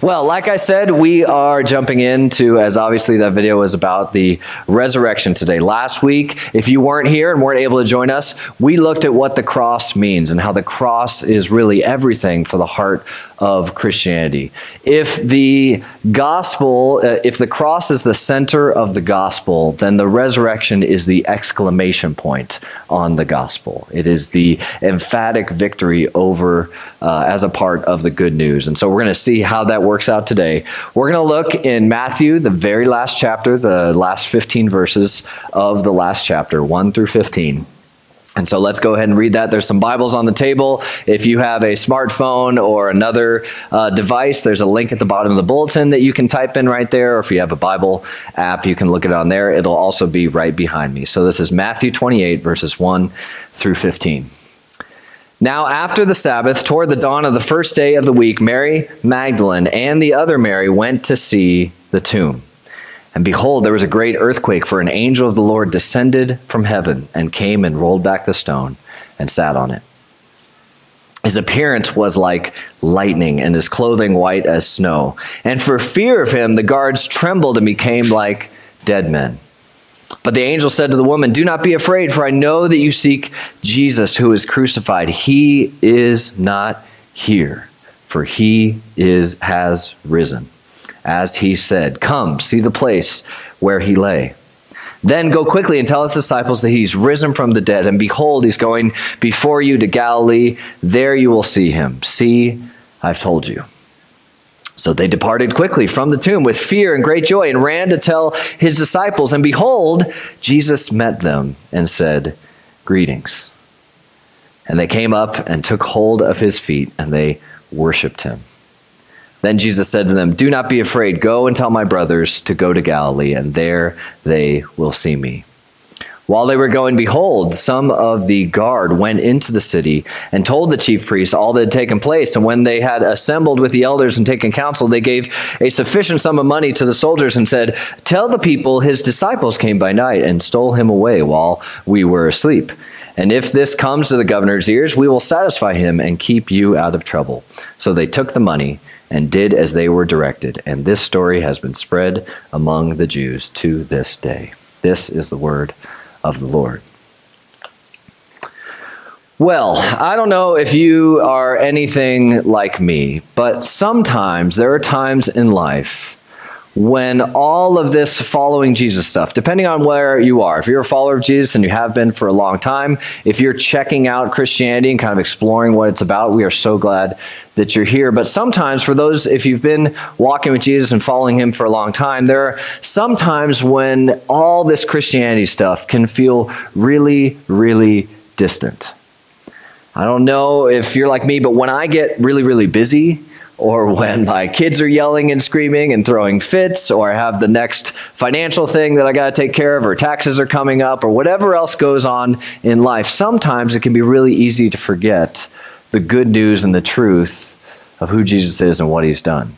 Well, like I said, we are jumping into, as obviously that video was about, the resurrection today. Last week, if you weren't here and weren't able to join us, we looked at what the cross means and how the cross is really everything for the heart of Christianity. If the gospel, if the cross is the center of the gospel, then the resurrection is the exclamation point on the gospel. It is the emphatic victory over as a part of the good news. And so we're going to see how that works out today. We're going to look in Matthew, the very last chapter, the last 15 verses of the last chapter, 1 through 15. And so let's go ahead and read that. There's some Bibles on the table. If you have a smartphone or another device, there's a link at the bottom of the bulletin that you can type in right there. Or if you have a Bible app, you can look it on there. It'll also be right behind me. So this is Matthew 28, verses 1 through 15. Now after the Sabbath, toward the dawn of the first day of the week, Mary Magdalene and the other Mary went to see the tomb. And behold, there was a great earthquake, for an angel of the Lord descended from heaven and came and rolled back the stone and sat on it. His appearance was like lightning, and his clothing white as snow. And for fear of him, the guards trembled and became like dead men. But the angel said to the woman, "Do not be afraid, for I know that you seek Jesus who is crucified. He is not here, for he has risen. As he said, come, see the place where he lay. Then go quickly and tell his disciples that he's risen from the dead. And behold, he's going before you to Galilee. There you will see him. See, I've told you." So they departed quickly from the tomb with fear and great joy and ran to tell his disciples. And behold, Jesus met them and said, "Greetings." And they came up and took hold of his feet, and they worshiped him. Then Jesus said to them, "Do not be afraid. Go and tell my brothers to go to Galilee, and there they will see me." While they were going, behold, some of the guard went into the city and told the chief priests all that had taken place. And when they had assembled with the elders and taken counsel, they gave a sufficient sum of money to the soldiers and said, "Tell the people his disciples came by night and stole him away while we were asleep. And if this comes to the governor's ears, we will satisfy him and keep you out of trouble." So they took the money and did as they were directed. And this story has been spread among the Jews to this day. This is the word of the Lord. Well, I don't know if you are anything like me, but sometimes there are times in life when all of this following Jesus stuff, depending on where you are, if you're a follower of Jesus and you have been for a long time, if you're checking out Christianity and kind of exploring what it's about, we are so glad that you're here. But sometimes for those, if you've been walking with Jesus and following him for a long time, there are some times when all this Christianity stuff can feel really, really distant. I don't know if you're like me, but when I get really, really busy, or when my kids are yelling and screaming and throwing fits, or I have the next financial thing that I got to take care of, or taxes are coming up, or whatever else goes on in life, sometimes it can be really easy to forget the good news and the truth of who Jesus is and what he's done.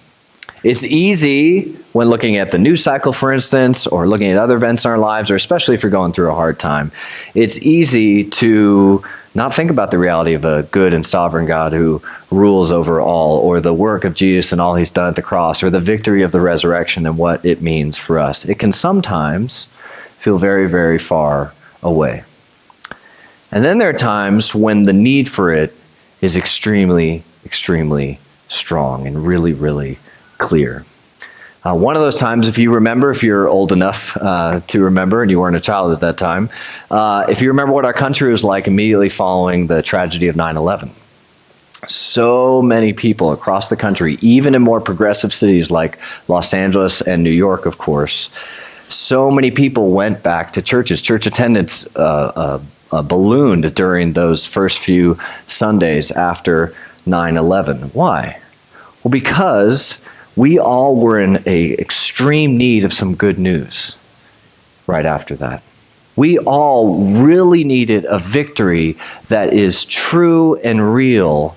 It's easy when looking at the news cycle, for instance, or looking at other events in our lives, or especially if you're going through a hard time, it's easy to not think about the reality of a good and sovereign God who rules over all, or the work of Jesus and all he's done at the cross, or the victory of the resurrection and what it means for us. It can sometimes feel very, very far away. And then there are times when the need for it is extremely, extremely strong and really, really clear. One of those times, if you remember, if you're old enough to remember, and you weren't a child at that time, if you remember what our country was like immediately following the tragedy of 9/11. So many people across the country, even in more progressive cities like Los Angeles and New York, of course, so many people went back to churches. Church attendance ballooned during those first few Sundays after 9/11. Why? Well, because we all were in an extreme need of some good news right after that. We all really needed a victory that is true and real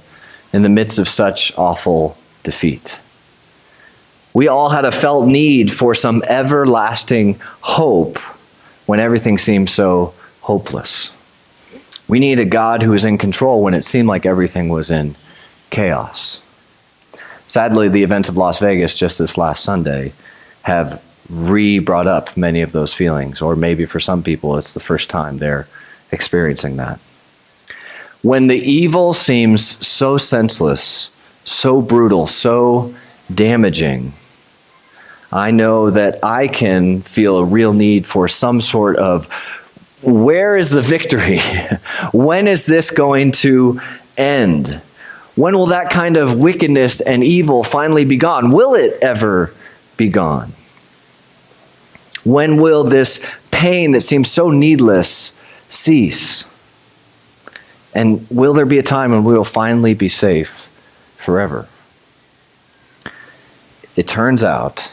in the midst of such awful defeat. We all had a felt need for some everlasting hope when everything seemed so hopeless. We needed a God who was in control when it seemed like everything was in chaos. Sadly, the events of Las Vegas just this last Sunday have brought up many of those feelings, or maybe for some people it's the first time they're experiencing that. When the evil seems so senseless, so brutal, so damaging, I know that I can feel a real need for some sort of, where is the victory? When is this going to end? When will that kind of wickedness and evil finally be gone? Will it ever be gone? When will this pain that seems so needless cease? And will there be a time when we will finally be safe forever? It turns out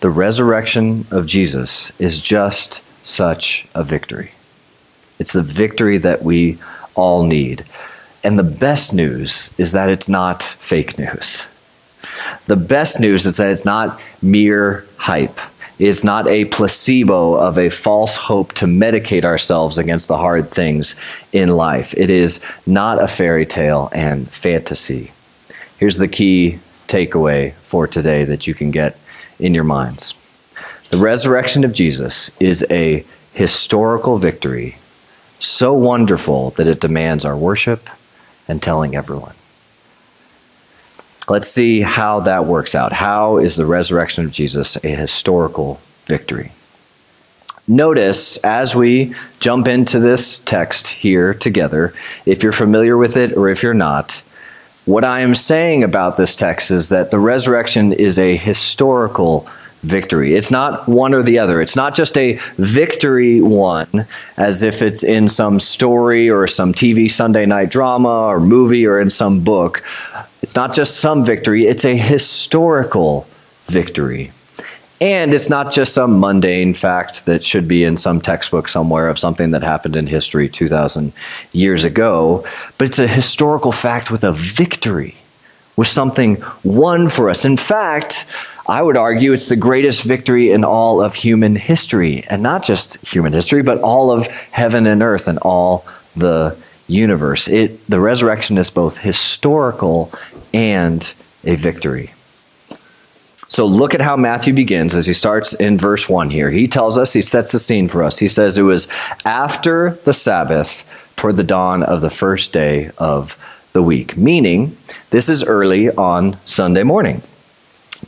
the resurrection of Jesus is just such a victory. It's the victory that we all need. And the best news is that it's not fake news. The best news is that it's not mere hype. It's not a placebo of a false hope to medicate ourselves against the hard things in life. It is not a fairy tale and fantasy. Here's the key takeaway for today that you can get in your minds. The resurrection of Jesus is a historical victory, so wonderful that it demands our worship and telling everyone. Let's see how that works out. How is the resurrection of Jesus a historical victory? Notice as we jump into this text here together, if you're familiar with it or if you're not, what I am saying about this text is that the resurrection is a historical victory. It's not one or the other. It's not just a victory won as if it's in some story or some TV Sunday night drama or movie or in some book. It's not just some victory. It's a historical victory. And it's not just some mundane fact that should be in some textbook somewhere of something that happened in history 2,000 years ago, but it's a historical fact with a victory, with something won for us. In fact, I would argue it's the greatest victory in all of human history, and not just human history, but all of heaven and earth and all the universe. The resurrection is both historical and a victory. So look at how Matthew begins as he starts in verse 1 here. He tells us, he sets the scene for us. He says it was after the Sabbath, toward the dawn of the first day of the week, meaning this is early on Sunday morning,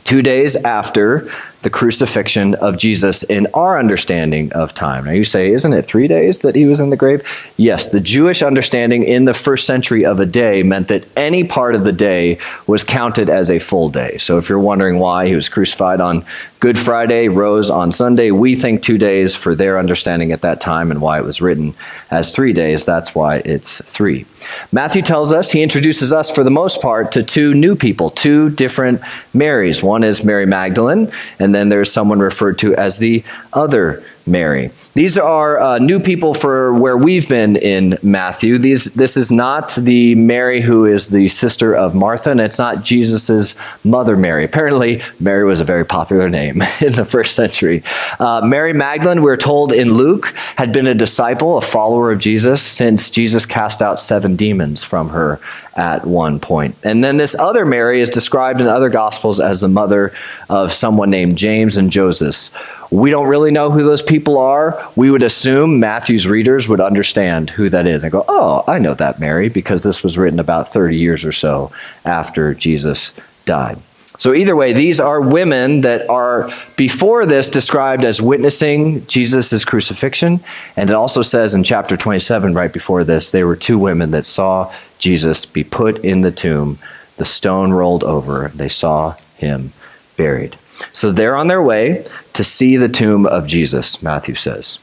2 days after the crucifixion of Jesus in our understanding of time. Now you say, isn't it 3 days that he was in the grave? Yes, the Jewish understanding in the first century of a day meant that any part of the day was counted as a full day. So if you're wondering why he was crucified on Good Friday, rose on Sunday, we think 2 days for their understanding at that time, and why it was written as 3 days. That's why it's 3. Matthew tells us, he introduces us for the most part to two new people, two different Marys. One is Mary Magdalene, and then there's someone referred to as the other Mary. These are new people for where we've been in Matthew. This is not the Mary who is the sister of Martha, and it's not Jesus's mother Mary. Apparently, Mary was a very popular name in the first century. Mary Magdalene, we're told in Luke, had been a disciple, a follower of Jesus, since Jesus cast out 7 demons from her at one point. And then this other Mary is described in other Gospels as the mother of someone named James and Joseph. We don't really know who those people are. We would assume Matthew's readers would understand who that is and go, oh, I know that Mary, because this was written about 30 years or so after Jesus died. So either way, these are women that are before this described as witnessing Jesus' crucifixion. And it also says in chapter 27, right before this, they were 2 women that saw Jesus be put in the tomb, the stone rolled over, they saw him buried. So they're on their way to see the tomb of Jesus, Matthew says.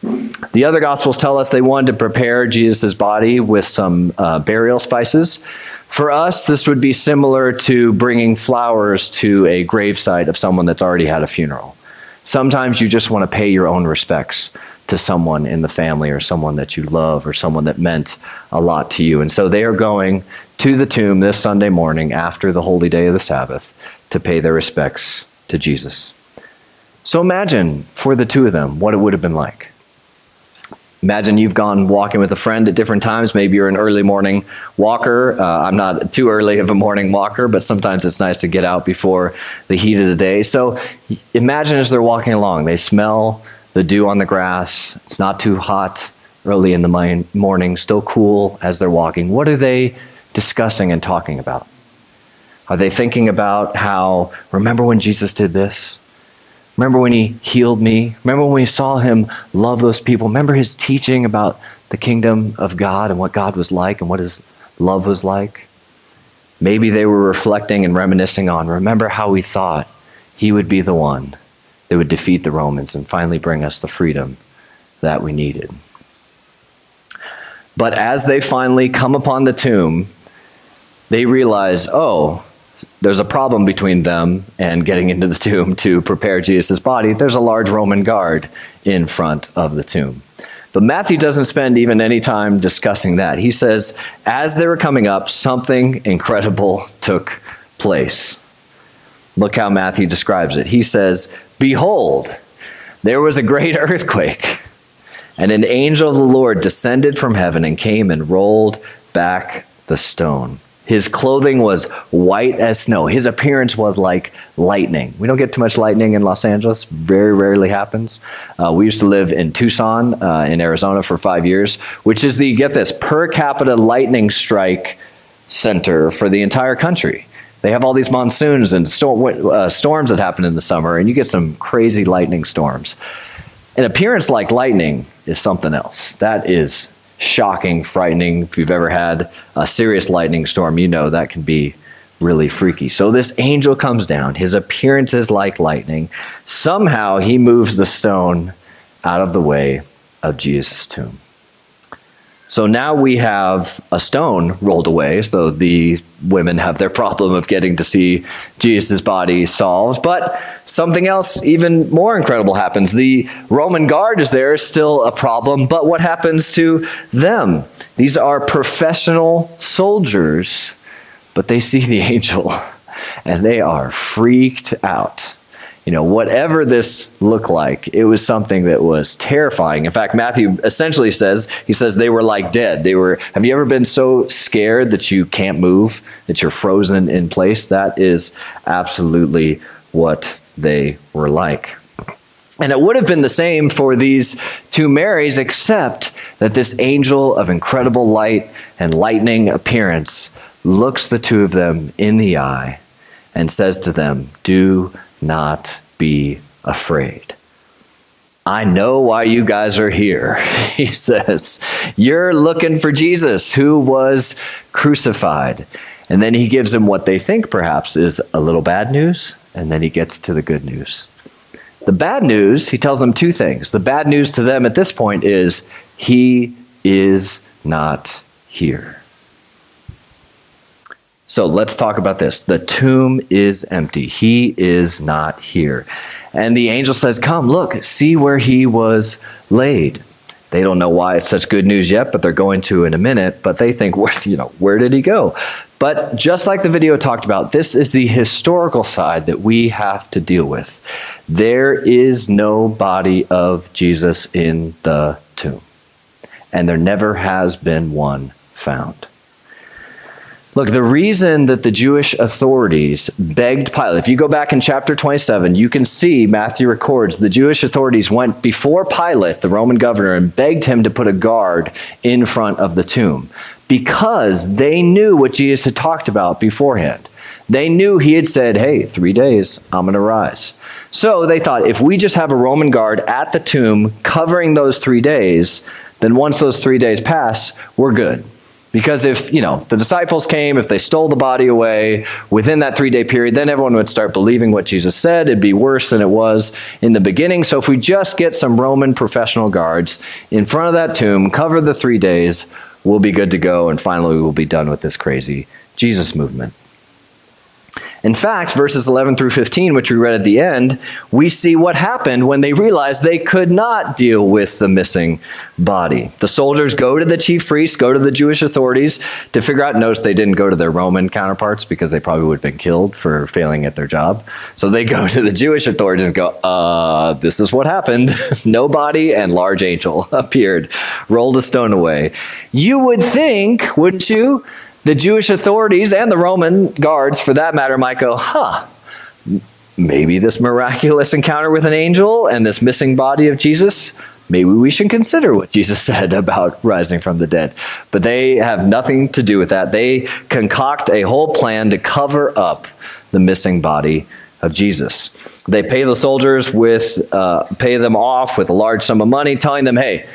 The other Gospels tell us they wanted to prepare Jesus' body with some burial spices. For us, this would be similar to bringing flowers to a gravesite of someone that's already had a funeral. Sometimes you just want to pay your own respects to someone in the family or someone that you love or someone that meant a lot to you. And so they are going to the tomb this Sunday morning after the holy day of the Sabbath to pay their respects to Jesus. So imagine for the 2 of them what it would have been like. Imagine you've gone walking with a friend at different times. Maybe you're an early morning walker. I'm not too early of a morning walker, but sometimes it's nice to get out before the heat of the day. So imagine as they're walking along, they smell the dew on the grass. It's not too hot early in the morning, still cool as they're walking. What are they discussing and talking about? Are they thinking about how, remember when Jesus did this? Remember when he healed me? Remember when we saw him love those people? Remember his teaching about the kingdom of God and what God was like and what his love was like? Maybe they were reflecting and reminiscing on, remember how we thought he would be the one that would defeat the Romans and finally bring us the freedom that we needed. But as they finally come upon the tomb, they realize, oh, there's a problem between them and getting into the tomb to prepare Jesus' body. There's a large Roman guard in front of the tomb. But Matthew doesn't spend even any time discussing that. He says, as they were coming up, something incredible took place. Look how Matthew describes it. He says, behold, there was a great earthquake, and an angel of the Lord descended from heaven and came and rolled back the stone. His clothing was white as snow. His appearance was like lightning. We don't get too much lightning in Los Angeles. Very rarely happens. We used to live in Tucson, in Arizona for 5 years, which is the, get this, per capita lightning strike center for the entire country. They have all these monsoons and storms that happen in the summer, and you get some crazy lightning storms. An appearance like lightning is something else. That is shocking, frightening. If you've ever had a serious lightning storm, you know that can be really freaky. So this angel comes down. His appearance is like lightning. Somehow he moves the stone out of the way of Jesus' tomb. So now we have a stone rolled away, so the women have their problem of getting to see Jesus' body solved. But something else even more incredible happens. The Roman guard is there, still a problem, but what happens to them? These are professional soldiers, but they see the angel and they are freaked out. You know, whatever this looked like, it was something that was terrifying. In fact, Matthew essentially says, he says they were like dead. Have you ever been so scared that you can't move, that you're frozen in place? That is absolutely what they were like. And it would have been the same for these two Marys, except that this angel of incredible light and lightning appearance looks the two of them in the eye and says to them, do not be afraid. I know why you guys are here. He says, you're looking for Jesus who was crucified. And then he gives them what they think perhaps is a little bad news, and then he gets to the good news. The bad news, he tells them two things. The bad news to them at this point is he is not here. So let's talk about this. The tomb is empty. He is not here. And the angel says, come, look, see where he was laid. They don't know why it's such good news yet, but they're going to in a minute. But they think, where did he go? But just like the video talked about, this is the historical side that we have to deal with. There is no body of Jesus in the tomb. And there never has been one found. Look, the reason that the Jewish authorities begged Pilate, if you go back in chapter 27, you can see Matthew records the Jewish authorities went before Pilate, the Roman governor, and begged him to put a guard in front of the tomb because they knew what Jesus had talked about beforehand. They knew he had said, hey, 3 days, I'm going to rise. So they thought if we just have a Roman guard at the tomb covering those 3 days, then once those 3 days pass, we're good. Because if, the disciples came, if they stole the body away within that 3-day period, then everyone would start believing what Jesus said. It'd be worse than it was in the beginning. So if we just get some Roman professional guards in front of that tomb, cover the 3 days, we'll be good to go. And finally, we'll be done with this crazy Jesus movement. In fact, verses 11 through 15, which we read at the end, we see what happened when they realized they could not deal with the missing body. The soldiers go to the chief priests, go to the Jewish authorities to figure out. Notice they didn't go to their Roman counterparts because they probably would have been killed for failing at their job. So they go to the Jewish authorities and go, this is what happened. No body and large angel appeared, rolled a stone away. You would think, wouldn't you? The Jewish authorities and the Roman guards, for that matter, might go, maybe this miraculous encounter with an angel and this missing body of Jesus, maybe we should consider what Jesus said about rising from the dead. But they have nothing to do with that. They concoct a whole plan to cover up the missing body of Jesus. They pay the soldiers pay them off with a large sum of money, telling them, hey,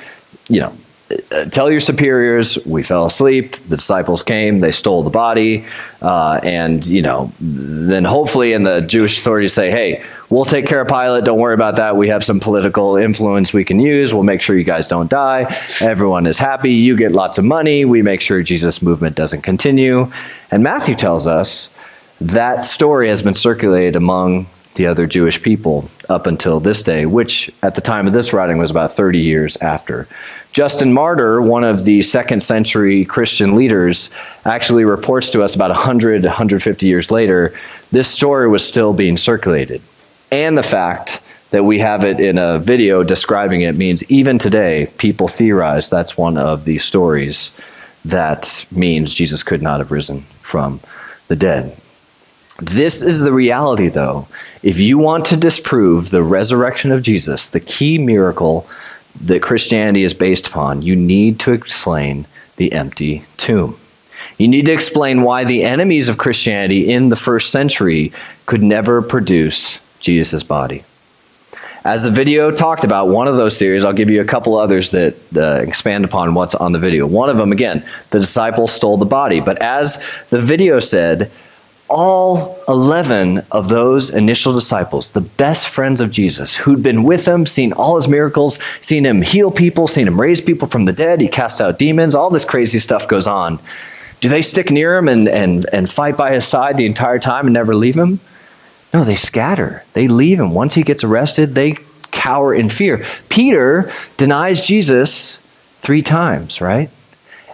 tell your superiors we fell asleep, the disciples came, they stole the body, and then hopefully in the Jewish authorities say, hey, we'll take care of Pilate, don't worry about that, we have some political influence we can use, we'll make sure you guys don't die, everyone is happy, you get lots of money, we make sure Jesus' movement doesn't continue. And Matthew tells us that story has been circulated among the other Jewish people up until this day, which at the time of this writing was about 30 years after. Justin Martyr, one of the second century Christian leaders, actually reports to us about 150 years later, this story was still being circulated. And the fact that we have it in a video describing it means even today, people theorize that's one of the stories that means Jesus could not have risen from the dead. This is the reality, though. If you want to disprove the resurrection of Jesus, the key miracle that Christianity is based upon, you need to explain the empty tomb. You need to explain why the enemies of Christianity in the first century could never produce Jesus' body. As the video talked about, one of those series, I'll give you a couple others that expand upon what's on the video. One of them, again, the disciples stole the body. But as the video said, all 11 of those initial disciples, the best friends of Jesus, who'd been with him, seen all his miracles, seen him heal people, seen him raise people from the dead, he cast out demons, all this crazy stuff goes on. Do they stick near him and fight by his side the entire time and never leave him? No, they scatter. They leave him. Once he gets arrested, they cower in fear. Peter denies Jesus 3 times, right?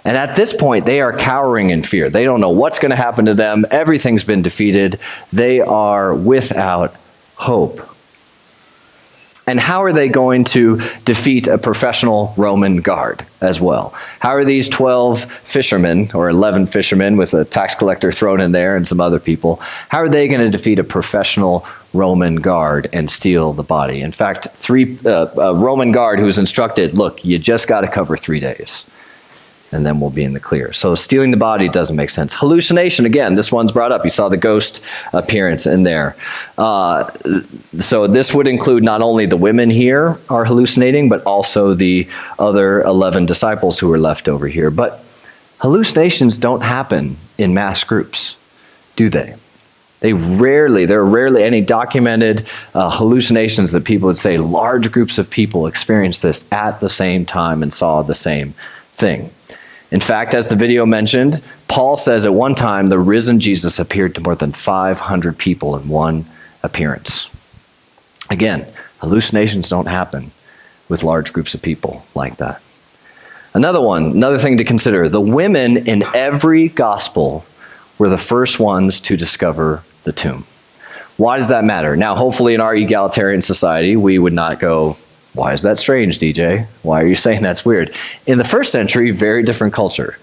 And at this point, they are cowering in fear. They don't know what's going to happen to them. Everything's been defeated. They are without hope. And how are they going to defeat a professional Roman guard as well? How are these 12 fishermen, or 11 fishermen with a tax collector thrown in there and some other people, how are they going to defeat a professional Roman guard and steal the body? In fact, a Roman guard who was instructed, look, you just got to cover 3 days, and then we'll be in the clear. So stealing the body doesn't make sense. Hallucination, again, this one's brought up. You saw the ghost appearance in there. So this would include not only the women here are hallucinating, but also the other 11 disciples who were left over here. But hallucinations don't happen in mass groups, do they? There are rarely any documented hallucinations that people would say large groups of people experienced this at the same time and saw the same thing. In fact, as the video mentioned, Paul says at one time the risen Jesus appeared to more than 500 people in one appearance. Again, hallucinations don't happen with large groups of people like that. Another thing to consider, the women in every gospel were the first ones to discover the tomb. Why does that matter? Now, hopefully in our egalitarian society, we would not go, why is that strange, DJ? Why are you saying that's weird? In the first century, very different culture.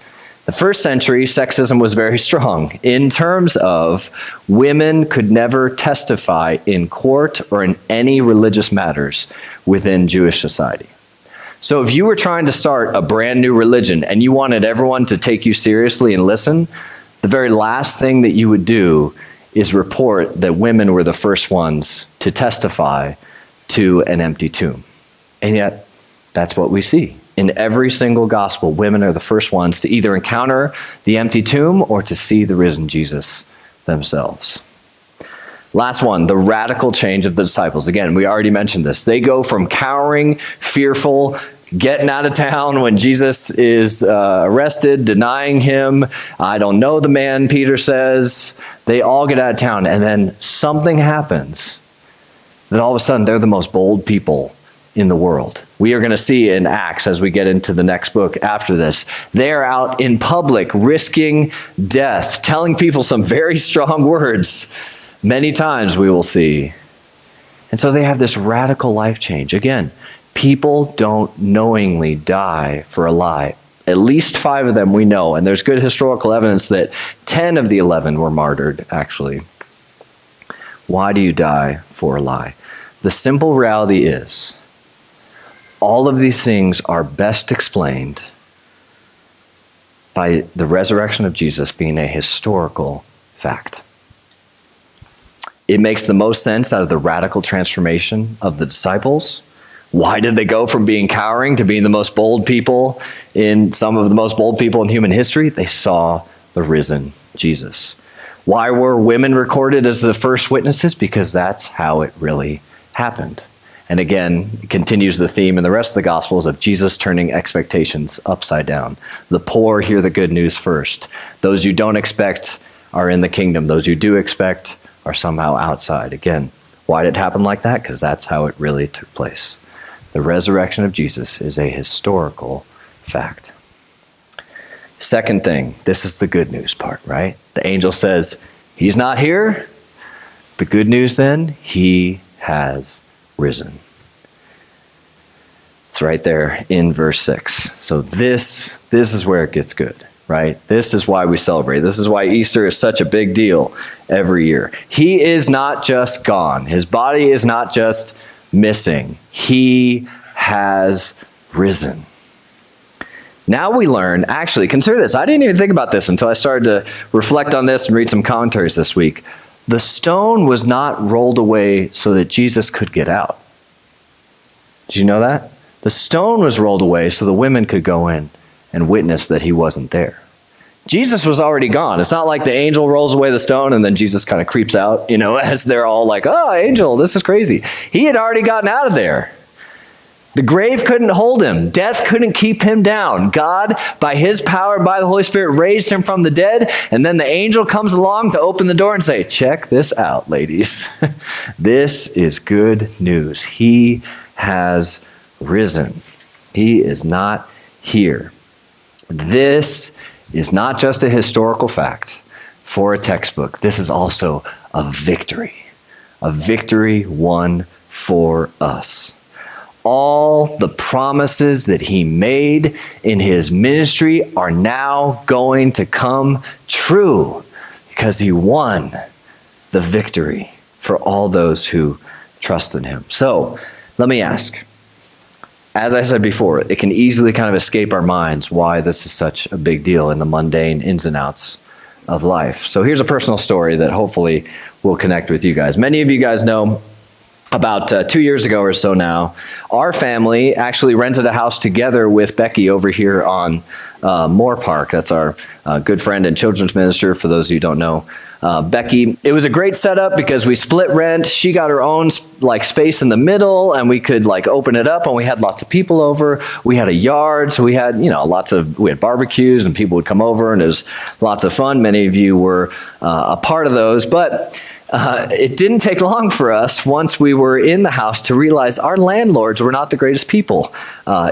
The first century, sexism was very strong in terms of women could never testify in court or in any religious matters within Jewish society. So if you were trying to start a brand new religion and you wanted everyone to take you seriously and listen, the very last thing that you would do is report that women were the first ones to testify to an empty tomb. And yet, that's what we see. In every single gospel, women are the first ones to either encounter the empty tomb or to see the risen Jesus themselves. Last one, the radical change of the disciples. Again, we already mentioned this. They go from cowering, fearful, getting out of town when Jesus is arrested, denying him. I don't know the man, Peter says. They all get out of town, and then something happens that all of a sudden they're the most bold people in the world. We are going to see in Acts as we get into the next book after this. They're out in public, risking death, telling people some very strong words. Many times we will see. And so they have this radical life change. Again, people don't knowingly die for a lie. At least 5 of them we know, and there's good historical evidence that 10 of the 11 were martyred, actually. Why do you die for a lie? The simple reality is, all of these things are best explained by the resurrection of Jesus being a historical fact. It makes the most sense out of the radical transformation of the disciples. Why did they go from being cowering to being the most bold people in some of the most bold people in human history? They saw the risen Jesus. Why were women recorded as the first witnesses? Because that's how it really happened. And again, it continues the theme in the rest of the Gospels of Jesus turning expectations upside down. The poor hear the good news first. Those you don't expect are in the kingdom. Those you do expect are somehow outside. Again, why did it happen like that? Because that's how it really took place. The resurrection of Jesus is a historical fact. Second thing, this is the good news part, right? The angel says, he's not here. The good news then, he has risen. It's right there in verse 6. So this is where it gets good, right? This is why we celebrate. This is why Easter is such a big deal every year. He is not just gone. His body is not just missing. He has risen. Now we learn, actually, consider this. I didn't even think about this until I started to reflect on this and read some commentaries this week. The stone was not rolled away so that Jesus could get out. Did you know that? The stone was rolled away so the women could go in and witness that he wasn't there. Jesus was already gone. It's not like the angel rolls away the stone and then Jesus kind of creeps out, as they're all like, oh, angel, this is crazy. He had already gotten out of there. The grave couldn't hold him. Death couldn't keep him down. God, by his power, by the Holy Spirit, raised him from the dead. And then the angel comes along to open the door and say, check this out, ladies. This is good news. He has risen. He is not here. This is not just a historical fact for a textbook. This is also a victory won for us. All the promises that he made in his ministry are now going to come true because he won the victory for all those who trust in him. So let me ask, as I said before, it can easily kind of escape our minds why this is such a big deal in the mundane ins and outs of life. So here's a personal story that hopefully will connect with you guys. Many of you guys know about 2 years ago or so now, our family actually rented a house together with Becky over here on Moore Park. That's our good friend and children's minister, for those of you who don't know. Becky, it was a great setup because we split rent. She got her own space in the middle, and we could open it up, and we had lots of people over. We had a yard, so we had we had barbecues, and people would come over, and it was lots of fun. Many of you were a part of those, but it didn't take long for us once we were in the house to realize our landlords were not the greatest people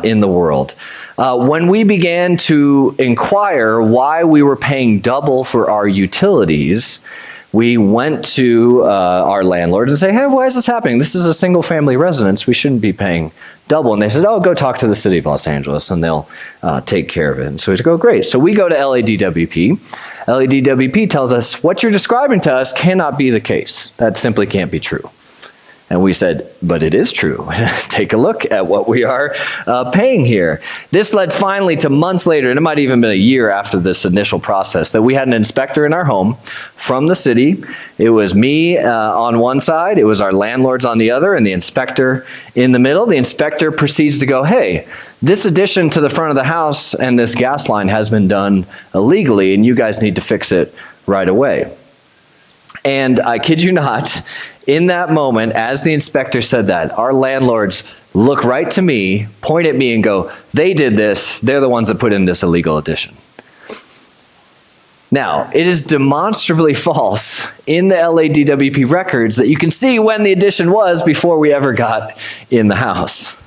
in the world. When we began to inquire why we were paying double for our utilities, we went to our landlord and say, hey, why is this happening? This is a single family residence. We shouldn't be paying double. And they said, oh, go talk to the city of Los Angeles and they'll take care of it. And so we go, great. So we go to LADWP. LADWP tells us what you're describing to us cannot be the case. That simply can't be true. And we said, but it is true. Take a look at what we are paying here. This led finally to months later, and it might even have been a year after this initial process, that we had an inspector in our home from the city. It was me on one side, it was our landlords on the other, and the inspector in the middle. The inspector proceeds to go, hey, this addition to the front of the house and this gas line has been done illegally, and you guys need to fix it right away. And I kid you not, in that moment, as the inspector said that, our landlords look right to me, point at me, and go, they did this. They're the ones that put in this illegal addition. Now, it is demonstrably false in the LADWP records that you can see when the addition was before we ever got in the house.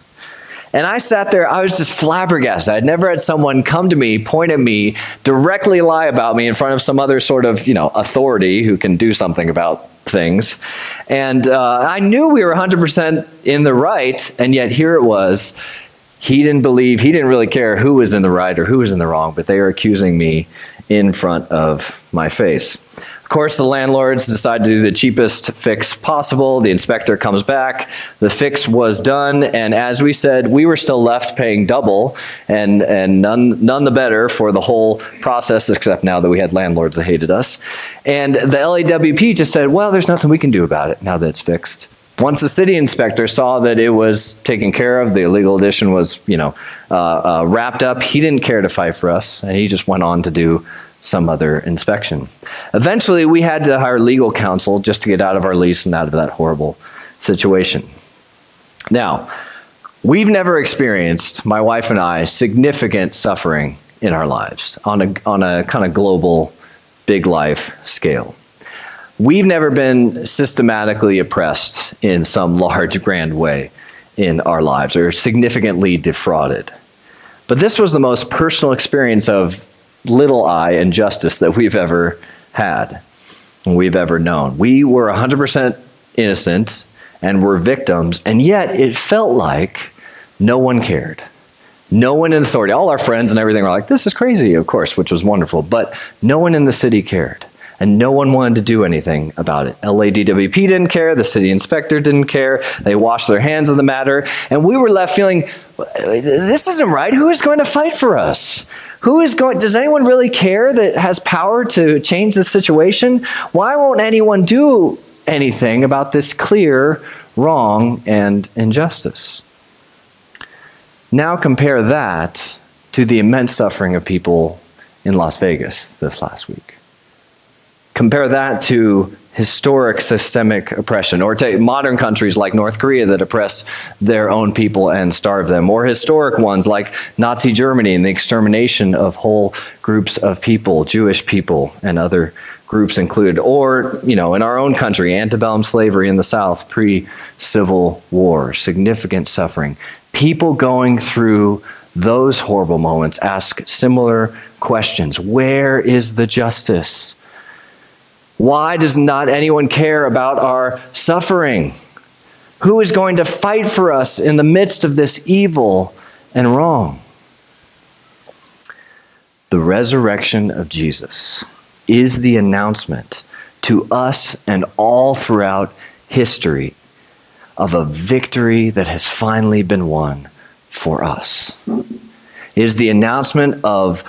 And I sat there, I was just flabbergasted. I'd never had someone come to me, point at me, directly lie about me in front of some other sort of, authority who can do something about things. And I knew we were 100% in the right, and yet here it was. He didn't really care who was in the right or who was in the wrong, but they were accusing me in front of my face. Of course, the landlords decide to do the cheapest fix possible. The inspector comes back. The fix was done, and as we said, we were still left paying double, and none the better for the whole process, except now that we had landlords that hated us. And the LAWP just said, well, there's nothing we can do about it now that it's fixed. Once the city inspector saw that it was taken care of, the illegal addition was, wrapped up, he didn't care to fight for us, and he just went on to do some other inspection. Eventually, we had to hire legal counsel just to get out of our lease and out of that horrible situation. Now, we've never experienced, my wife and I, significant suffering in our lives on a kind of global, big life scale. We've never been systematically oppressed in some large, grand way in our lives or significantly defrauded. But this was the most personal experience of little I injustice that we've ever had and we've ever known. We were 100% innocent and were victims, and yet it felt like no one cared. No one in authority, all our friends and everything were like, this is crazy, of course, which was wonderful, but no one in the city cared. And no one wanted to do anything about it. LADWP didn't care. The city inspector didn't care. They washed their hands of the matter. And we were left feeling, this isn't right. Who is going to fight for us? Does anyone really care that has power to change the situation? Why won't anyone do anything about this clear wrong and injustice? Now compare that to the immense suffering of people in Las Vegas this last week. Compare that to historic systemic oppression, or to modern countries like North Korea that oppress their own people and starve them, or historic ones like Nazi Germany and the extermination of whole groups of people, Jewish people and other groups included, or, in our own country, antebellum slavery in the South, pre-Civil War, significant suffering. People going through those horrible moments ask similar questions. Where is the justice? Why does not anyone care about our suffering? Who is going to fight for us in the midst of this evil and wrong? The resurrection of Jesus is the announcement to us and all throughout history of a victory that has finally been won for us. It is the announcement of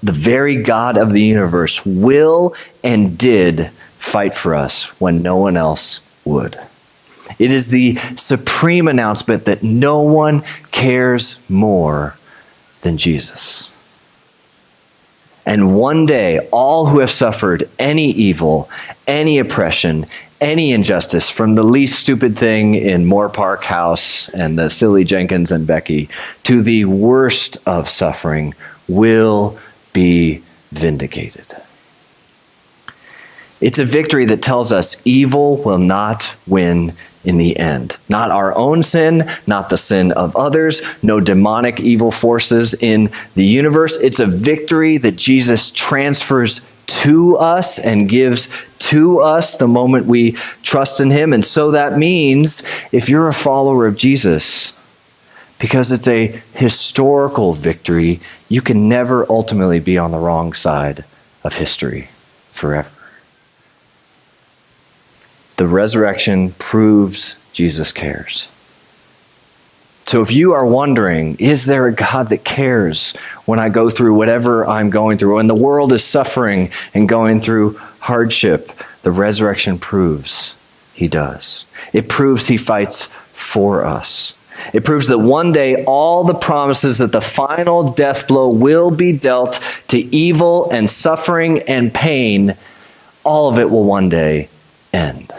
the very God of the universe will and did fight for us when no one else would. It is the supreme announcement that no one cares more than Jesus. And one day, all who have suffered any evil, any oppression, any injustice, from the least stupid thing in Moore Park House and the silly Jenkins and Becky to the worst of suffering, will be vindicated. It's a victory that tells us evil will not win in the end. Not our own sin, not the sin of others, no demonic evil forces in the universe. It's a victory that Jesus transfers to us and gives to us the moment we trust in him. And so that means if you're a follower of Jesus, because it's a historical victory, you can never ultimately be on the wrong side of history forever. The resurrection proves Jesus cares. So if you are wondering, is there a God that cares when I go through whatever I'm going through, when the world is suffering and going through hardship, the resurrection proves he does. It proves he fights for us. It proves that one day all the promises that the final death blow will be dealt to evil and suffering and pain, all of it will one day end.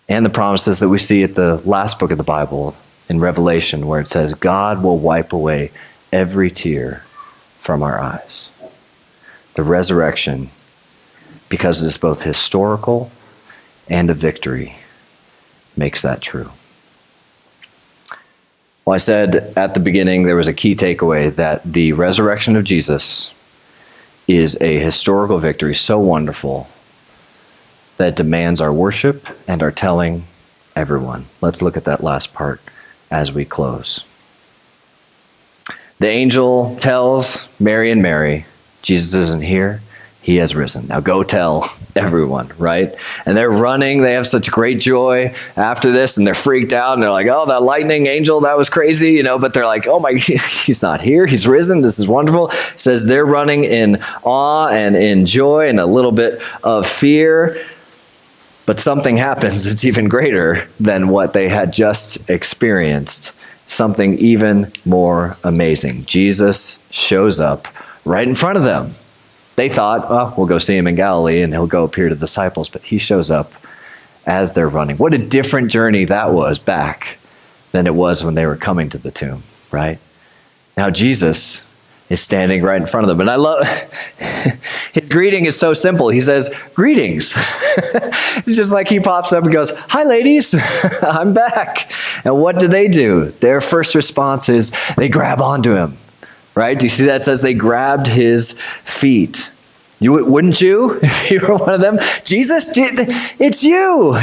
And the promises that we see at the last book of the Bible in Revelation, where it says, God will wipe away every tear from our eyes. The resurrection, because it is both historical and a victory, makes that true. Well, I said at the beginning there was a key takeaway that the resurrection of Jesus is a historical victory so wonderful that demands our worship and our telling everyone. Let's look at that last part as we close. The angel tells Mary and Mary, Jesus isn't here, he has risen. Now go tell everyone, right? And they're running, they have such great joy after this, and they're freaked out, and they're like, oh, that lightning angel, that was crazy, but they're like, oh my, he's not here, he's risen, this is wonderful. It says they're running in awe and in joy and a little bit of fear. But something happens that's even greater than what they had just experienced. Something even more amazing. Jesus shows up right in front of them. They thought, oh, we'll go see him in Galilee and he'll go appear to the disciples. But he shows up as they're running. What a different journey that was back than it was when they were coming to the tomb, right? Now Jesus is standing right in front of them. And I love, his greeting is so simple. He says, greetings. It's just like he pops up and goes, hi, ladies, I'm back. And what do? Their first response is they grab onto him, right? Do you see that? It says they grabbed his feet. Wouldn't you, if you were one of them? Jesus, it's you.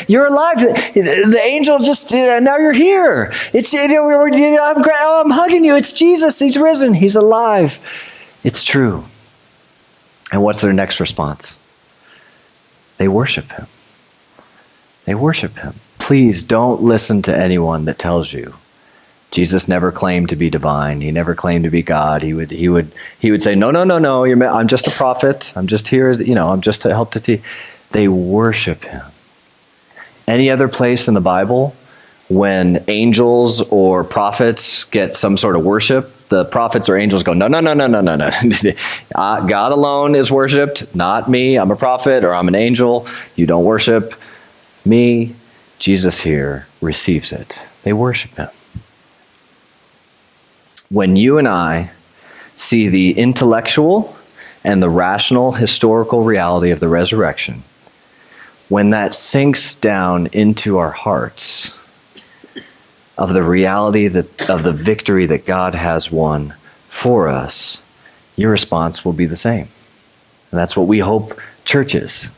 You're alive. The angel just, now you're here. I'm hugging you. It's Jesus. He's risen. He's alive. It's true. And what's their next response? They worship him. They worship him. Please don't listen to anyone that tells you. Jesus never claimed to be divine. He never claimed to be God. He would say, no, I'm just a prophet. I'm just here, I'm just to help to teach. They worship him. Any other place in the Bible when angels or prophets get some sort of worship, the prophets or angels go, no. God alone is worshiped, not me. I'm a prophet or I'm an angel. You don't worship me. Jesus here receives it. They worship him. When you and I see the intellectual and the rational historical reality of the resurrection, when that sinks down into our hearts of the reality of the victory that God has won for us, your response will be the same. And that's what we hope church is.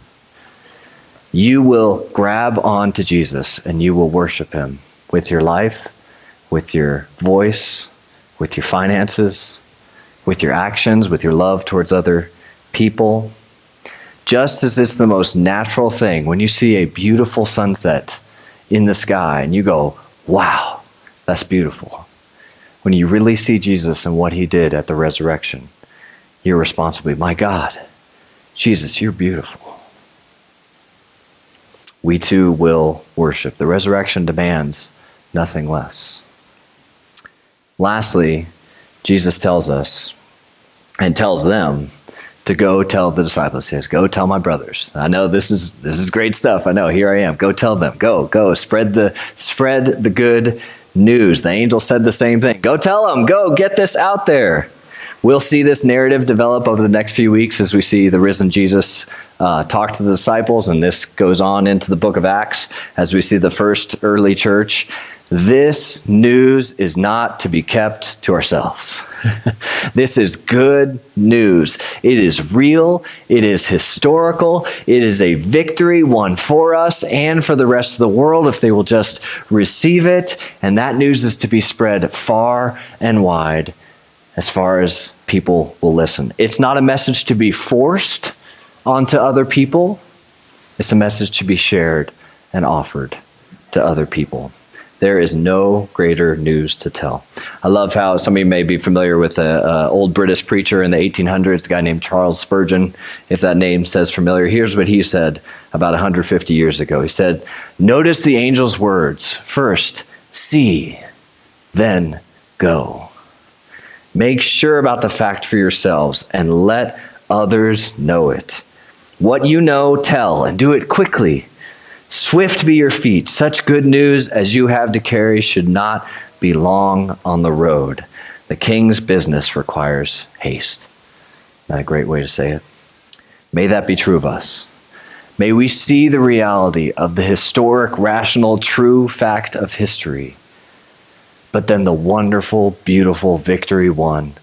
You will grab onto Jesus and you will worship him with your life, with your voice, with your finances, with your actions, with your love towards other people. Just as it's the most natural thing when you see a beautiful sunset in the sky and you go, wow, that's beautiful. When you really see Jesus and what he did at the resurrection, your response will be, my God, Jesus, you're beautiful. We too will worship. The resurrection demands nothing less. Lastly, Jesus tells us and tells them to go tell the disciples. He says, go tell my brothers. I know this is great stuff. I know, here I am. Go tell them. Go. Spread the good news. The angel said the same thing. Go tell them. Go get this out there. We'll see this narrative develop over the next few weeks as we see the risen Jesus talk to the disciples, and this goes on into the book of Acts as we see the first early church. This news is not to be kept to ourselves. This is good news. It is real. It is historical. It is a victory won for us and for the rest of the world if they will just receive it. And that news is to be spread far and wide as far as people will listen. It's not a message to be forced onto other people. It's a message to be shared and offered to other people. There is no greater news to tell. I love how some of you may be familiar with an old British preacher in the 1800s, a guy named Charles Spurgeon. If that name says familiar, here's what he said about 150 years ago. He said, notice the angel's words. First, see, then go. Make sure about the fact for yourselves and let others know it. What you know, tell, and do it quickly. Swift be your feet. Such good news as you have to carry should not be long on the road. The king's business requires haste. Isn't that a great way to say it? May that be true of us. May we see the reality of the historic, rational, true fact of history, but then the wonderful, beautiful victory won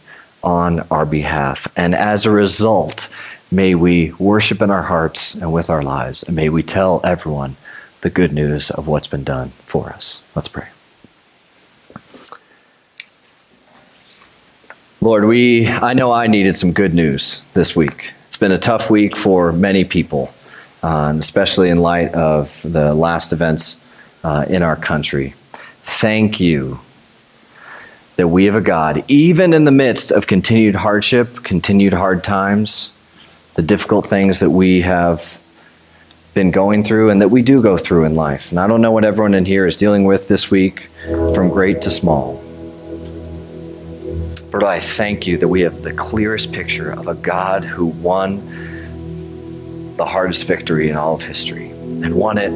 on our behalf. And as a result, may we worship in our hearts and with our lives, and may we tell everyone the good news of what's been done for us. Let's pray. Lord, I know I needed some good news this week. It's been a tough week for many people, and especially in light of the last events in our country. Thank that we have a God, even in the midst of continued hardship, continued hard times, the difficult things that we have been going through and that we do go through in life. And I don't know what everyone in here is dealing with this week, from great to small. But I thank you that we have the clearest picture of a God who won the hardest victory in all of history and won it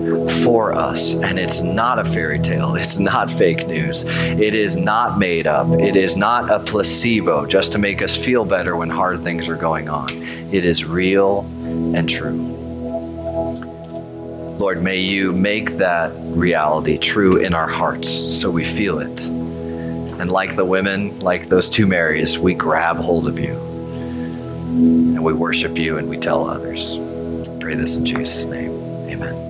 for us. And it's not a fairy tale. It's not fake news. It is not made up. It is not a placebo just to make us feel better when hard things are going on. It is real and true. Lord, may you make that reality true in our hearts so we feel it. And like the women, like those two Marys, we grab hold of you and we worship you and we tell others. I pray this in Jesus' name. Amen.